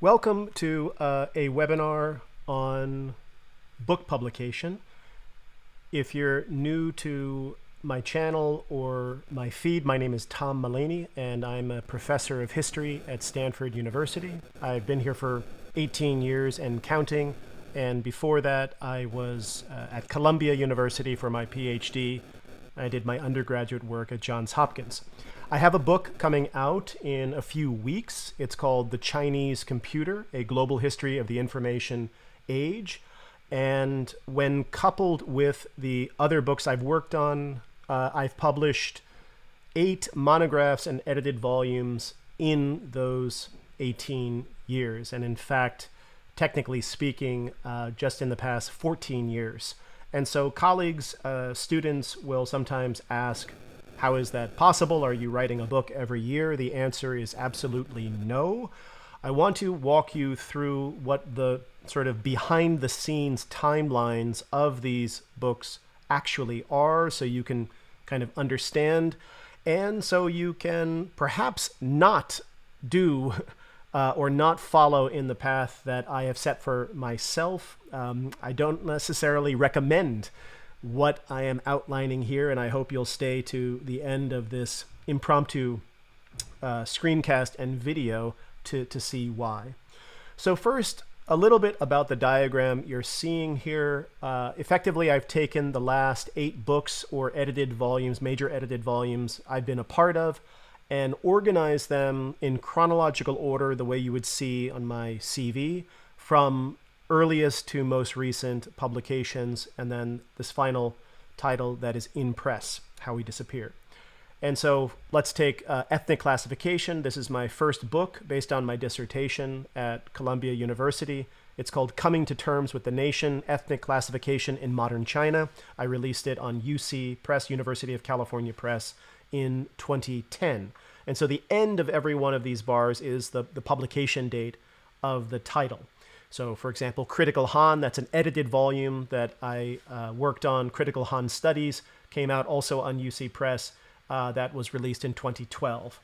Welcome to a webinar on book publication. If you're new to my channel or my feed, my name is Tom Mullaney, and I'm a professor of history at Stanford University. I've been here for 18 years and counting, and before that I was at Columbia University for my PhD. I did my undergraduate work at Johns Hopkins. I have a book coming out in a few weeks. It's called The Chinese Computer, A Global History of the Information Age. And when coupled with the other books I've worked on, I've published 8 monographs and edited volumes in those 18 years. And in fact, technically speaking, just in the past 14 years. And so colleagues, students will sometimes ask, how is that possible? Are you writing a book every year? The answer is absolutely no. I want to walk you through what the sort of behind the scenes timelines of these books actually are, so you can kind of understand, and so you can perhaps not do or not follow in the path that I have set for myself. I don't necessarily recommend what I am outlining here, and I hope you'll stay to the end of this impromptu screencast and video to see why. So first, a little bit about the diagram you're seeing here. Effectively, I've taken the last 8 books or edited volumes, major edited volumes I've been a part of, and organized them in chronological order, the way you would see on my CV, from earliest to most recent publications, and then this final title that is in press, How We Disappear. And so let's take ethnic classification. This is my first book based on my dissertation at Columbia University. It's called Coming to Terms with the Nation, Ethnic Classification in Modern China. I released it on UC Press, University of California Press, in 2010. And so the end of every one of these bars is the publication date of the title. So for example, Critical Han, that's an edited volume that I worked on. Critical Han Studies came out also on UC Press. That was released in 2012.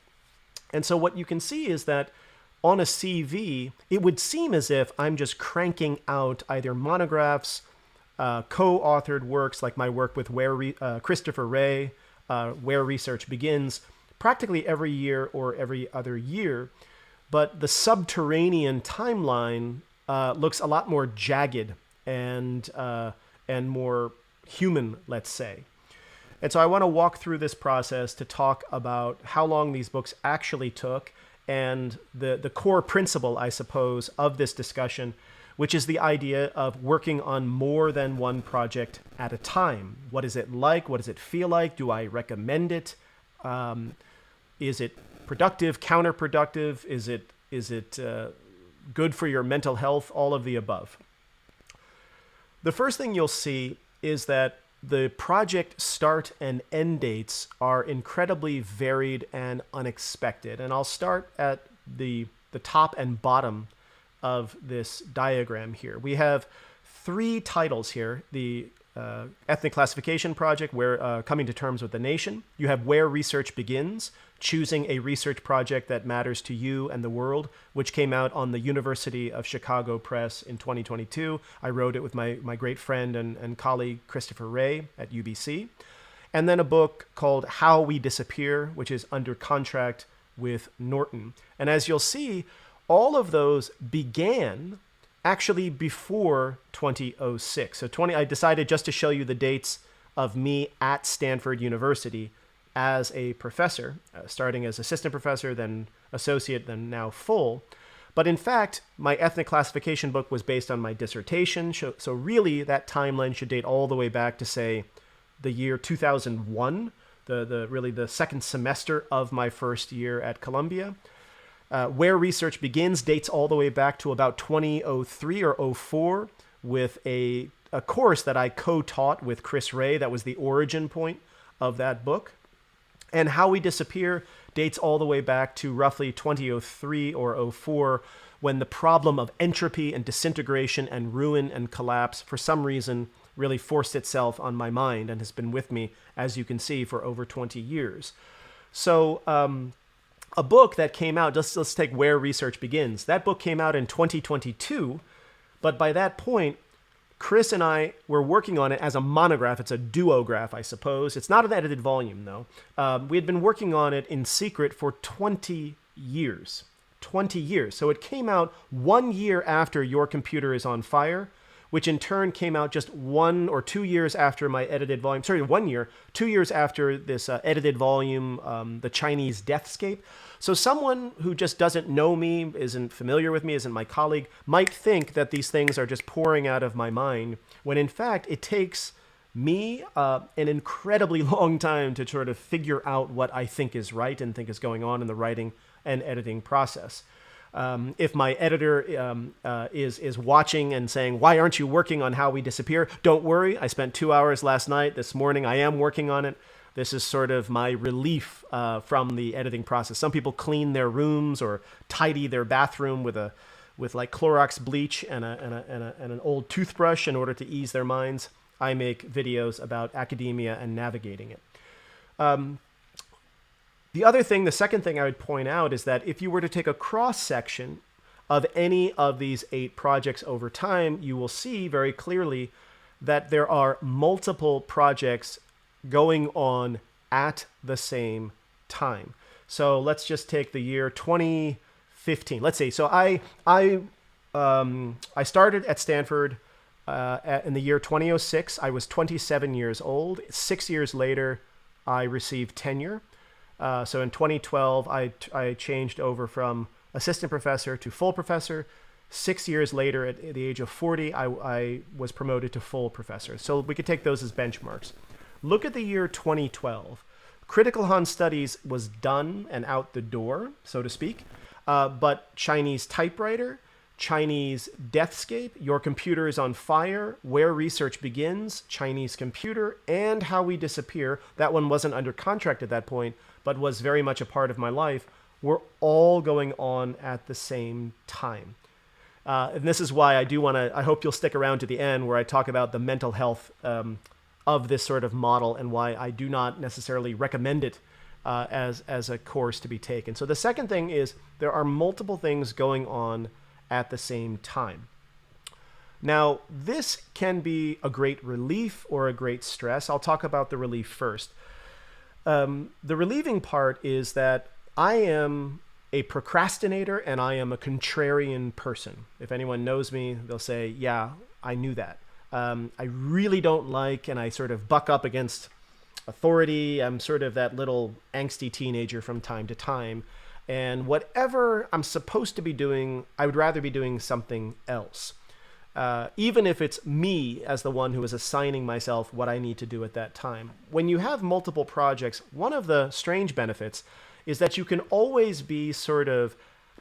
And so what you can see is that on a CV, it would seem as if I'm just cranking out either monographs, co-authored works like my work with Christopher Wray, Where Research Begins, practically every year or every other year. But the subterranean timeline looks a lot more jagged and more human, let's say. And so I want to walk through this process to talk about how long these books actually took and the core principle, I suppose, of this discussion, which is the idea of working on more than one project at a time. What is it like? What does it feel like? Do I recommend it? Is it productive, counterproductive? Is it good for your mental health? All of the above. The first thing you'll see is that the project start and end dates are incredibly varied and unexpected. And I'll start at the top and bottom of this diagram here. We have 3 titles here. The Ethnic Classification Project, where Coming to Terms with the Nation. You have Where Research Begins, choosing a research project that matters to you and the world, which came out on the University of Chicago Press in 2022. I wrote it with my great friend and colleague Christopher Wray at UBC. And then a book called How We Disappear, which is under contract with Norton. And as you'll see, all of those began actually before 2006. So I decided just to show you the dates of me at Stanford University as a professor, starting as assistant professor, then associate, then now full. But in fact, my ethnic classification book was based on my dissertation. So really that timeline should date all the way back to, say, the year 2001, really the second semester of my first year at Columbia. Where Research Begins dates all the way back to about 2003 or 04 with a course that I co-taught with Chris Wray. That was the origin point of that book. And How We Disappear dates all the way back to roughly 2003 or 04, when the problem of entropy and disintegration and ruin and collapse, for some reason, really forced itself on my mind and has been with me, as you can see, for over 20 years. So a book that came out, let's take Where Research Begins. That book came out in 2022, but by that point, Chris and I were working on it as a monograph. It's a duograph, I suppose. It's not an edited volume, though. We had been working on it in secret for 20 years. 20 years. So it came out 1 year after Your Computer is on Fire, which in turn came out just 1 or 2 years after my edited volume. Sorry, 1 year. 2 years after this edited volume, The Chinese Deathscape. So someone who just doesn't know me, isn't familiar with me, isn't my colleague, might think that these things are just pouring out of my mind, when in fact it takes me an incredibly long time to sort of figure out what I think is right and think is going on in the writing and editing process. If my editor is watching and saying, "Why aren't you working on How We Disappear?" Don't worry, I spent 2 hours last night. This morning I am working on it. This is sort of my relief from the editing process. Some people clean their rooms or tidy their bathroom with like Clorox bleach and an old toothbrush in order to ease their minds. I make videos about academia and navigating it. The other thing, the second thing I would point out is that if you were to take a cross-section of any of these 8 projects over time, you will see very clearly that there are multiple projects going on at the same time. So let's just take the year 2015. Let's see. So I started at Stanford in the year 2006. I was 27 years old. 6 years later, I received tenure. So in 2012, I changed over from assistant professor to full professor. 6 years later, at the age of 40, I was promoted to full professor. So we could take those as benchmarks. Look at the year 2012. Critical Han Studies was done and out the door, so to speak. But Chinese Typewriter, Chinese Deathscape, Your Computer is on Fire, Where Research Begins, Chinese Computer, and How We Disappear, that one wasn't under contract at that point, but was very much a part of my life, were all going on at the same time. And this is why I hope you'll stick around to the end where I talk about the mental health of this sort of model and why I do not necessarily recommend it as a course to be taken. So the second thing is there are multiple things going on at the same time. Now, this can be a great relief or a great stress. I'll talk about the relief first. The relieving part is that I am a procrastinator and I am a contrarian person. If anyone knows me, they'll say, yeah, I knew that. I really don't like, and I sort of buck up against authority. I'm sort of that little angsty teenager from time to time. And whatever I'm supposed to be doing, I would rather be doing something else. Even if it's me as the one who is assigning myself what I need to do at that time. When you have multiple projects, one of the strange benefits is that you can always be sort of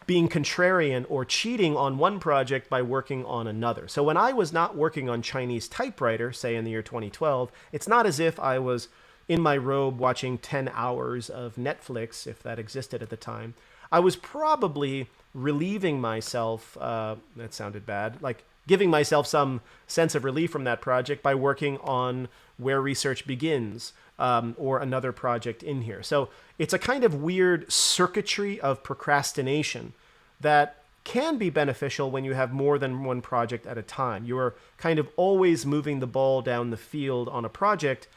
being contrarian or cheating on one project by working on another. So when I was not working on Chinese Typewriter, say in the year 2012, it's not as if I was in my robe watching 10 hours of Netflix, if that existed at the time. I was probably relieving myself, that sounded bad, like giving myself some sense of relief from that project by working on Where Research Begins, or another project in here. So it's a kind of weird circuitry of procrastination that can be beneficial when you have more than one project at a time. You're kind of always moving the ball down the field on a project,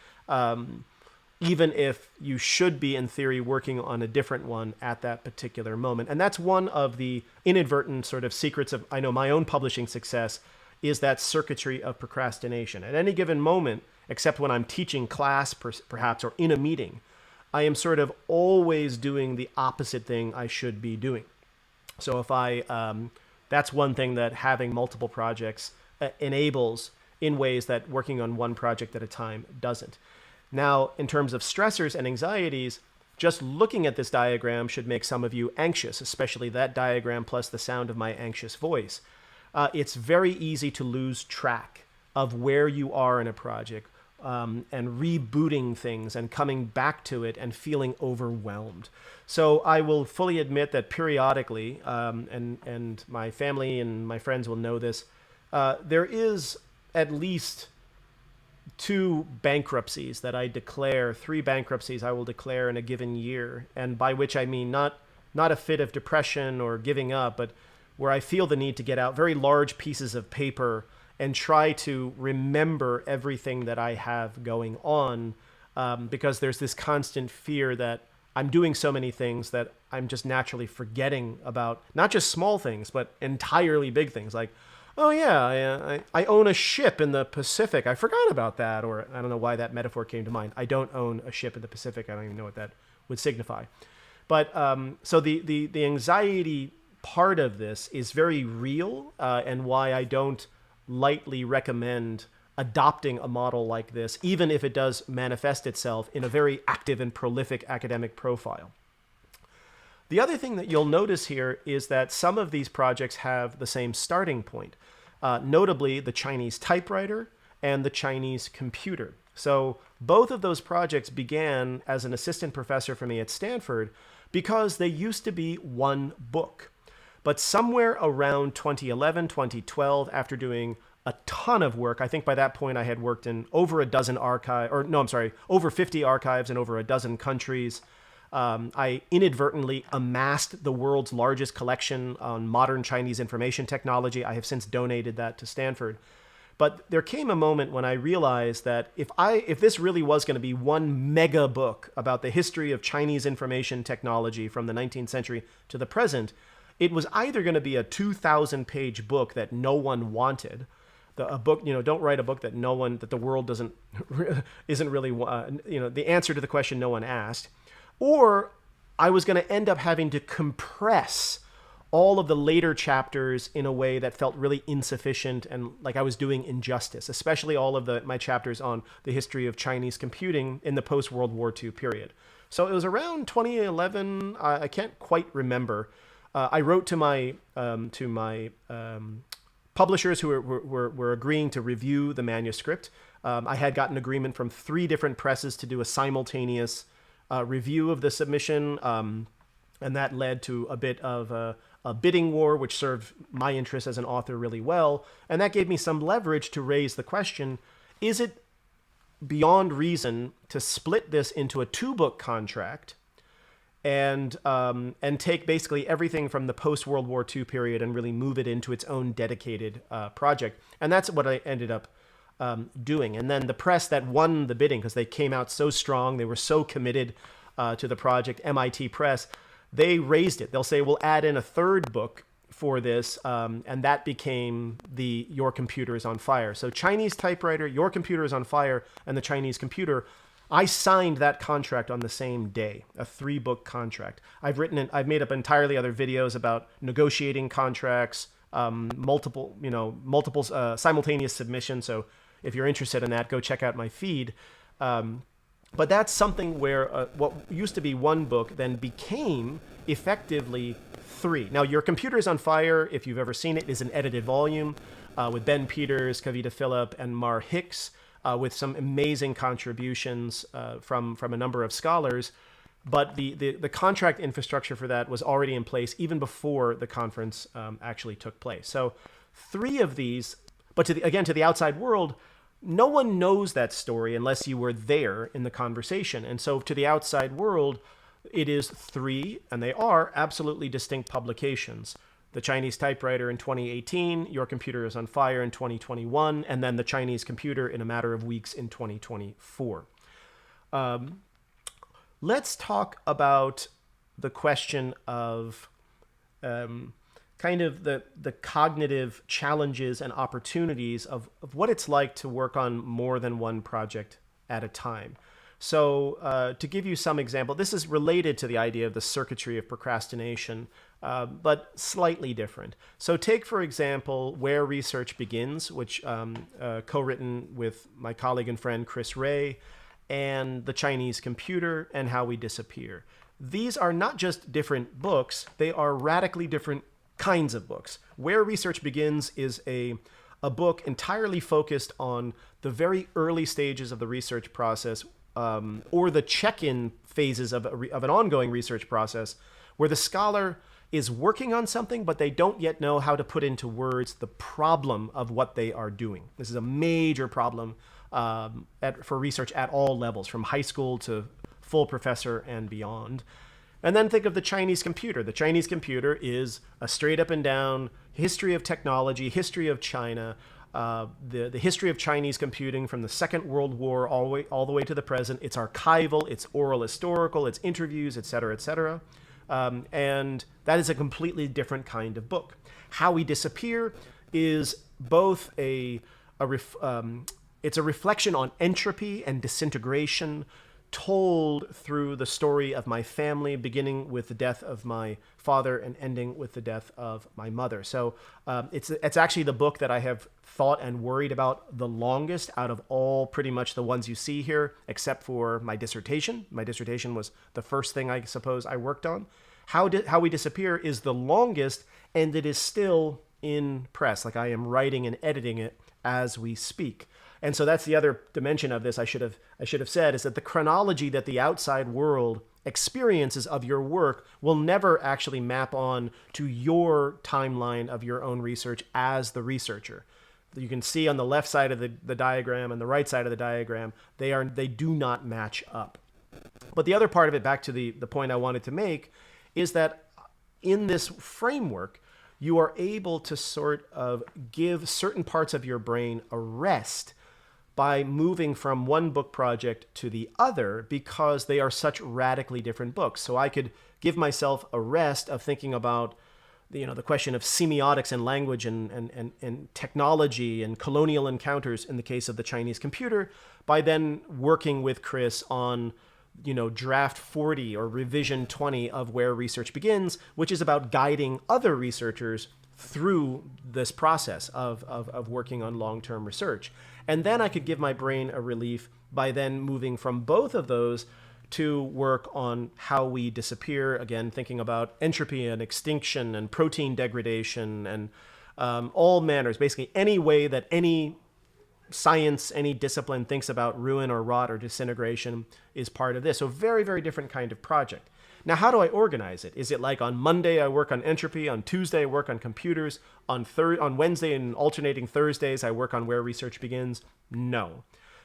even if you should be, in theory, working on a different one at that particular moment. And that's one of the inadvertent sort of secrets of, I know, my own publishing success, is that circuitry of procrastination. At any given moment, except when I'm teaching class, perhaps, or in a meeting, I am sort of always doing the opposite thing I should be doing. So if that's one thing that having multiple projects enables in ways that working on one project at a time doesn't. Now, in terms of stressors and anxieties, just looking at this diagram should make some of you anxious, especially that diagram plus the sound of my anxious voice. It's very easy to lose track of where you are in a project, and rebooting things and coming back to it and feeling overwhelmed. So I will fully admit that periodically, and my family and my friends will know this, there is at least 2 bankruptcies that I declare, 3 bankruptcies I will declare in a given year, and by which I mean not not a fit of depression or giving up, but where I feel the need to get out very large pieces of paper and try to remember everything that I have going on, because there's this constant fear that I'm doing so many things that I'm just naturally forgetting about not just small things, but entirely big things like, oh yeah, I own a ship in the Pacific. I forgot about that. Or I don't know why that metaphor came to mind. I don't own a ship in the Pacific. I don't even know what that would signify. But so the anxiety part of this is very real, and why I don't lightly recommend adopting a model like this, even if it does manifest itself in a very active and prolific academic profile. The other thing that you'll notice here is that some of these projects have the same starting point, notably the Chinese typewriter and the Chinese computer. So both of those projects began as an assistant professor for me at Stanford because they used to be one book. But somewhere around 2011, 2012, after doing a ton of work, I think by that point I had worked in over 50 archives in over a dozen countries. I inadvertently amassed the world's largest collection on modern Chinese information technology. I have since donated that to Stanford. But there came a moment when I realized that if this really was going to be one mega book about the history of Chinese information technology from the 19th century to the present, it was either going to be a 2,000-page book that no one wanted, a book, don't write a book that the world isn't really, the answer to the question no one asked, or I was going to end up having to compress all of the later chapters in a way that felt really insufficient and like I was doing injustice, especially all of my chapters on the history of Chinese computing in the post-World War II period. So it was around 2011, I can't quite remember. I wrote to my publishers who were agreeing to review the manuscript. I had gotten agreement from 3 different presses to do a simultaneous review of the submission, and that led to a bit of a bidding war, which served my interest as an author really well. And that gave me some leverage to raise the question, is it beyond reason to split this into a 2-book contract and take basically everything from the post-World War II period and really move it into its own dedicated project? And that's what I ended up doing. And then the press that won the bidding, because they came out so strong, they were so committed to the project, MIT Press, they raised it. They'll say, we'll add in a 3rd book for this, and that became the Your Computer is on Fire. So Chinese typewriter, Your Computer is on Fire, and the Chinese computer, I signed that contract on the same day, a 3-book contract. I've made up entirely other videos about negotiating contracts, multiple simultaneous submissions. So if you're interested in that, go check out my feed. But that's something where what used to be 1 book then became effectively 3. Now, Your Computer is on Fire, if you've ever seen it, is an edited volume with Ben Peters, Kavita Phillip, and Mar Hicks, with some amazing contributions from a number of scholars. But the contract infrastructure for that was already in place even before the conference actually took place. So 3 of these, but to the outside world, no one knows that story unless you were there in the conversation. And so to the outside world, it is 3, and they are absolutely distinct publications. The Chinese typewriter in 2018, Your Computer is on Fire in 2021, and then the Chinese computer in a matter of weeks in 2024. Let's talk about the question of kind of the cognitive challenges and opportunities of what it's like to work on more than one project at a time. So to give you some example, this is related to the idea of the circuitry of procrastination, but slightly different. So take, for example, Where Research Begins, which co-written with my colleague and friend Chris Ray, and The Chinese Computer and How We Disappear. These are not just different books, they are radically different kinds of books. Where Research Begins is a book entirely focused on the very early stages of the research process, or the check-in phases of an ongoing research process, where the scholar is working on something, but they don't yet know how to put into words the problem of what they are doing. This is a major problem for research at all levels, from high school to full professor and beyond. And then think of the Chinese computer. The Chinese computer is a straight up and down history of technology, history of China, the history of Chinese computing from the Second World War all the way to the present. It's archival, it's oral historical, it's interviews, et cetera, et cetera. And that is a completely different kind of book. How We Disappear is both it's a reflection on entropy and disintegration, told through the story of my family, beginning with the death of my father and ending with the death of my mother. So it's actually the book that I have thought and worried about the longest out of all pretty much the ones you see here, except for my dissertation. My dissertation was the first thing I suppose I worked on. How We Disappear is the longest, and it is still in press. Like, I am writing and editing it as we speak. And so that's the other dimension of this I should have said, is that the chronology that the outside world experiences of your work will never actually map on to your timeline of your own research as the researcher. You can see on the left side of the diagram and the right side of the diagram, they do not match up. But the other part of it, back to the point I wanted to make, is that in this framework, you are able to sort of give certain parts of your brain a rest by moving from one book project to the other, because they are such radically different books. So I could give myself a rest of thinking about the question of semiotics and language and technology and colonial encounters in the case of the Chinese computer, by then working with Chris on draft 40 or revision 20 of Where Research Begins, which is about guiding other researchers through this process of working on long-term research. And then I could give my brain a relief by then moving from both of those to work on How We Disappear, again, thinking about entropy and extinction and protein degradation and all manners, basically any way that any science, any discipline thinks about ruin or rot or disintegration is part of this. So very, very different kind of project. Now, how do I organize it? Is it like on Monday I work on entropy, on Tuesday I work on computers, on Wednesday and alternating Thursdays I work on Where Research Begins? No.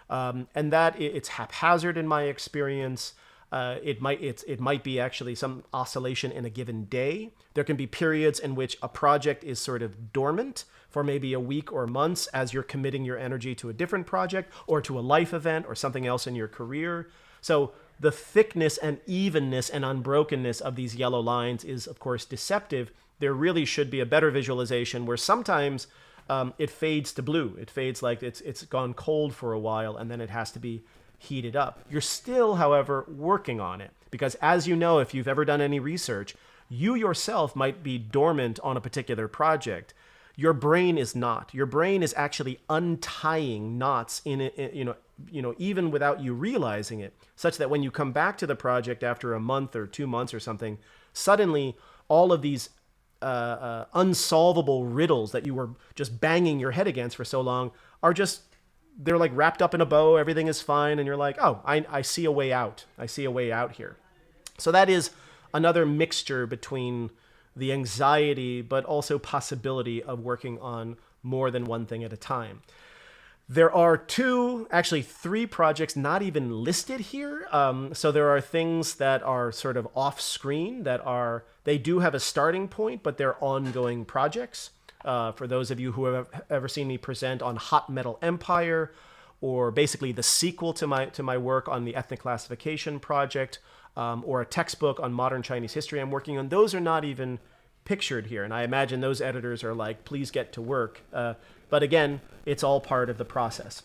And that it's haphazard in my experience. It might be actually some oscillation in a given day. There can be periods in which a project is sort of dormant for maybe a week or months as you're committing your energy to a different project or to a life event or something else in your career. So the thickness and evenness and unbrokenness of these yellow lines is, of course, deceptive. There really should be a better visualization where sometimes it fades to blue. It fades like it's gone cold for a while, and then it has to be heated up. You're still, however, working on it, because as you know, if you've ever done any research, you yourself might be dormant on a particular project. Your brain is not. Your brain is actually untying knots in it, even without you realizing it, such that when you come back to the project after a month or 2 months or something, suddenly all of these unsolvable riddles that you were just banging your head against for so long they're like wrapped up in a bow. Everything is fine. And you're like, oh, I see a way out. I see a way out here. So that is another mixture between the anxiety, but also possibility of working on more than one thing at a time. There are actually three projects not even listed here. So there are things that are sort of off screen they do have a starting point, but they're ongoing projects. For those of you who have ever seen me present on Hot Metal Empire, or basically the sequel to my work on the ethnic classification project, or a textbook on modern Chinese history I'm working on, those are not even pictured here. And I imagine those editors are like, please get to work. But again, it's all part of the process.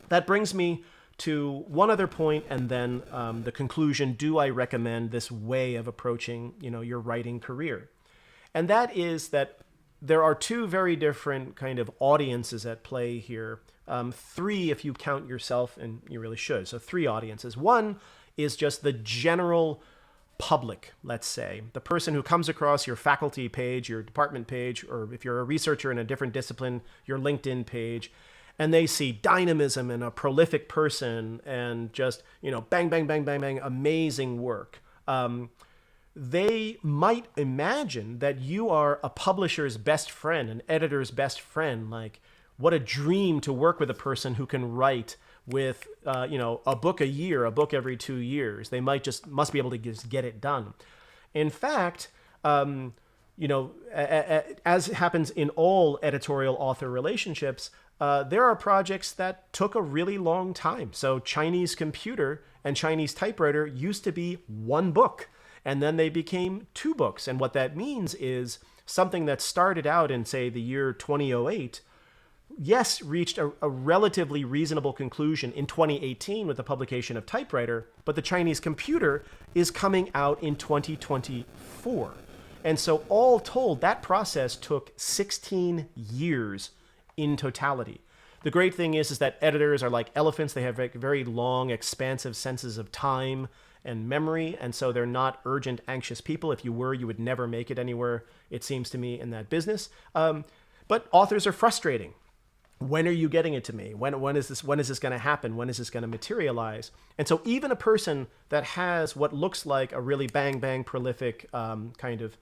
That brings me to one other point, and then the conclusion: do I recommend this way of approaching, your writing career? And that is that there are two very different kind of audiences at play here. Three, if you count yourself, and you really should. So 3 audiences. One is just the general public, let's say, the person who comes across your faculty page, your department page, or if you're a researcher in a different discipline, your LinkedIn page, and they see dynamism and a prolific person and just, bang, bang, bang, bang, bang, amazing work. They might imagine that you are a publisher's best friend, an editor's best friend. Like, what a dream to work with a person who can write with, a book a year, a book every 2 years. They must be able to just get it done. In fact, as happens in all editorial author relationships, there are projects that took a really long time. So Chinese computer and Chinese typewriter used to be one book, and then they became two books. And what that means is something that started out in, say, the year 2008, yes, reached a relatively reasonable conclusion in 2018 with the publication of Typewriter, but the Chinese computer is coming out in 2024. And so all told, that process took 16 years in totality. The great thing is that editors are like elephants. They have very long, expansive senses of time and memory, and so they're not urgent, anxious people. If you were, you would never make it anywhere, it seems to me, in that business. But authors are frustrating. When are you getting it to me? When is this going to happen? When is this going to materialize? And so even a person that has what looks like a really bang prolific kind of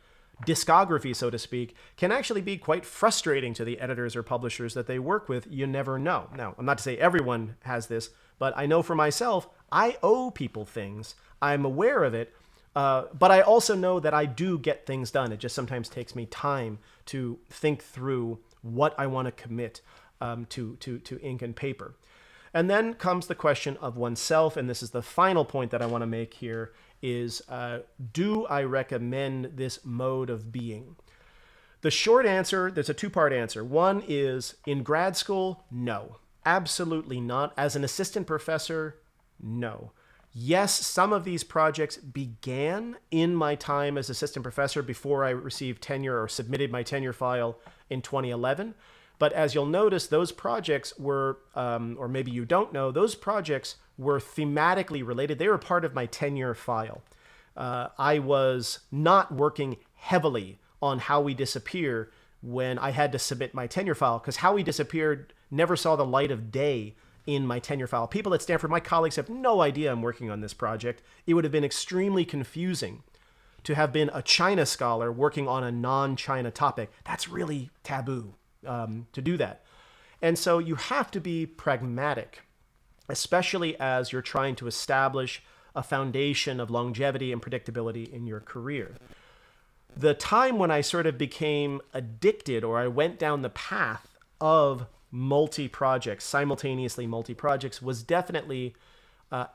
discography, so to speak, can actually be quite frustrating to the editors or publishers that they work with. You never know. Now, I'm not to say everyone has this, but I know for myself, I owe people things. I'm aware of it, but I also know that I do get things done. It just sometimes takes me time to think through what I want to commit to ink and paper. And then comes the question of oneself, and this is the final point that I want to make here, is do I recommend this mode of being? The short answer, there's a two-part answer. One is, in grad school, no. Absolutely not. As an assistant professor, no. Yes, some of these projects began in my time as assistant professor before I received tenure or submitted my tenure file in 2011. But as you'll notice, those projects were, or maybe you don't know, those projects were thematically related. They were part of my tenure file. I was not working heavily on How We Disappear when I had to submit my tenure file, because How We Disappeared never saw the light of day in my tenure file. People at Stanford, my colleagues, have no idea I'm working on this project. It would have been extremely confusing to have been a China scholar working on a non-China topic. That's really taboo to do that. And so you have to be pragmatic, especially as you're trying to establish a foundation of longevity and predictability in your career. The time when I sort of became addicted, or I went down the path of multi-projects, simultaneously multi-projects, was definitely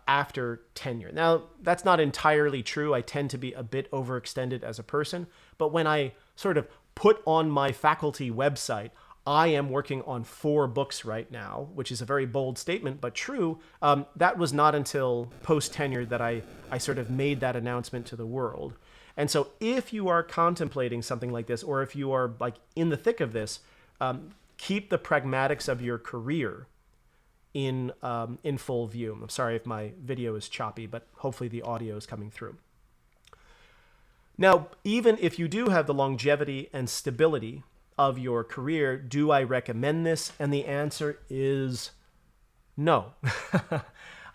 after tenure. Now, that's not entirely true. I tend to be a bit overextended as a person, but when I sort of put on my faculty website, I am working on 4 books right now, which is a very bold statement, but true. That was not until post-tenure that I sort of made that announcement to the world. And so if you are contemplating something like this, or if you are like in the thick of this, keep the pragmatics of your career in full view. I'm sorry if my video is choppy, but hopefully the audio is coming through. Now, even if you do have the longevity and stability of your career, do I recommend this? And the answer is no.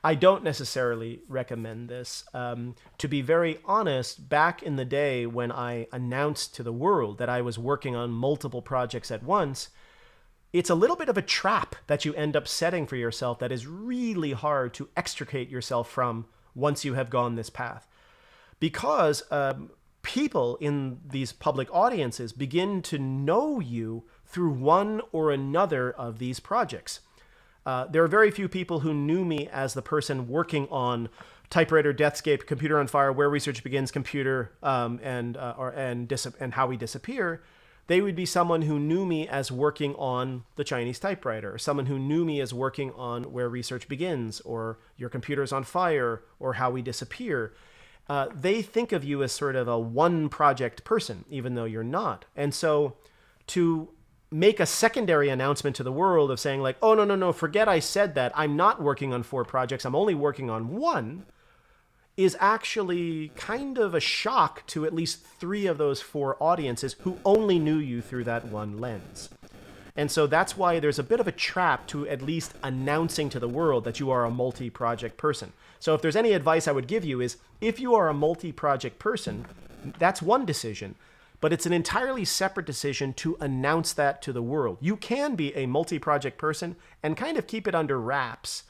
I don't necessarily recommend this. To be very honest, back in the day when I announced to the world that I was working on multiple projects at once, it's a little bit of a trap that you end up setting for yourself that is really hard to extricate yourself from once you have gone this path. Because people in these public audiences begin to know you through one or another of these projects. There are very few people who knew me as the person working on Typewriter, Deathscape, Computer on Fire, Where Research Begins, Computer, and How We Disappear. They would be someone who knew me as working on the Chinese typewriter, or someone who knew me as working on Where Research Begins, or Your Computer's on Fire, or How We Disappear. They think of you as sort of a one-project person, even though you're not. And so to make a secondary announcement to the world of saying like, oh, no, forget I said that, I'm not working on 4 projects, I'm only working on 1, is actually kind of a shock to at least 3 of those 4 audiences who only knew you through that one lens. And so that's why there's a bit of a trap to at least announcing to the world that you are a multi-project person. So if there's any advice I would give you is, if you are a multi-project person, that's one decision, but it's an entirely separate decision to announce that to the world. You can be a multi-project person and kind of keep it under wraps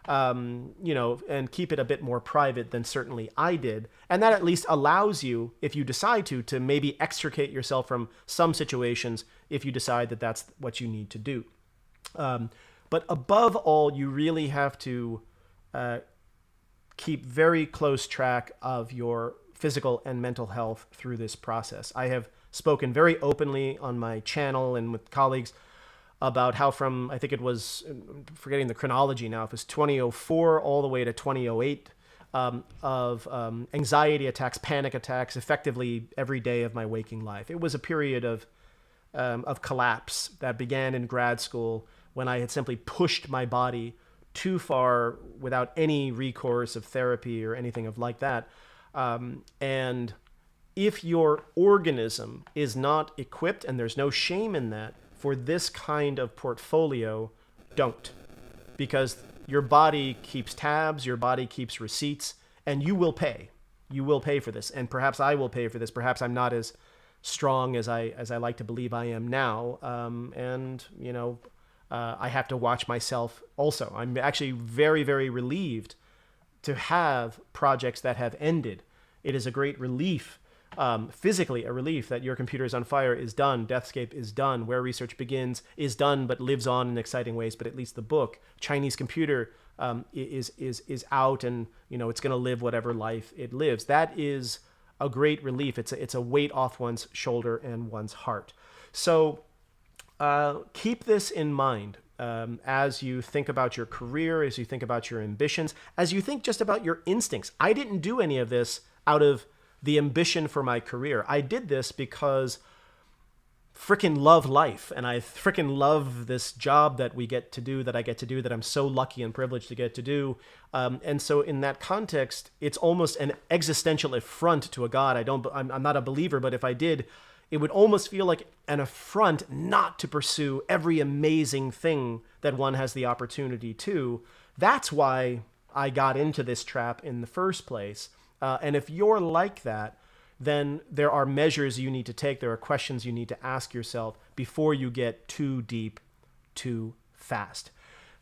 and keep it a bit more private than certainly I did. And that at least allows you, if you decide to maybe extricate yourself from some situations if you decide that that's what you need to do. But above all, you really have to keep very close track of your physical and mental health through this process. I have spoken very openly on my channel and with colleagues about how from, I think it was, forgetting the chronology now, if it's 2004 all the way to 2008, of anxiety attacks, panic attacks, effectively every day of my waking life. It was a period of collapse that began in grad school when I had simply pushed my body too far without any recourse of therapy or anything of like that. And if your organism is not equipped, and there's no shame in that, for this kind of portfolio, don't. Because your body keeps tabs, your body keeps receipts, and you will pay. You will pay for this. And perhaps I will pay for this. Perhaps I'm not as strong as I like to believe I am now. I have to watch myself also. I'm actually very, very relieved to have projects that have ended. It is a great relief, physically a relief, that Your Computer is on Fire is done, Deathscape is done, Where Research Begins is done but lives on in exciting ways, but at least the book, Chinese Computer, is out, and it's going to live whatever life it lives. That is a great relief. It's a weight off one's shoulder and one's heart. So keep this in mind as you think about your career, as you think about your ambitions, as you think just about your instincts. I didn't do any of this out of the ambition for my career. I did this because frickin' love life, and I frickin' love this job that we get to do, that I get to do, that I'm so lucky and privileged to get to do. And so in that context, it's almost an existential affront to a God. I'm not a believer, but if I did, it would almost feel like an affront not to pursue every amazing thing that one has the opportunity to. That's why I got into this trap in the first place. And if you're like that, then there are measures you need to take. There are questions you need to ask yourself before you get too deep, too fast.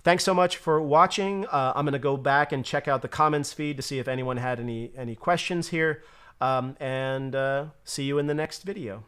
Thanks so much for watching. I'm going to go back and check out the comments feed to see if anyone had any questions here. And see you in the next video.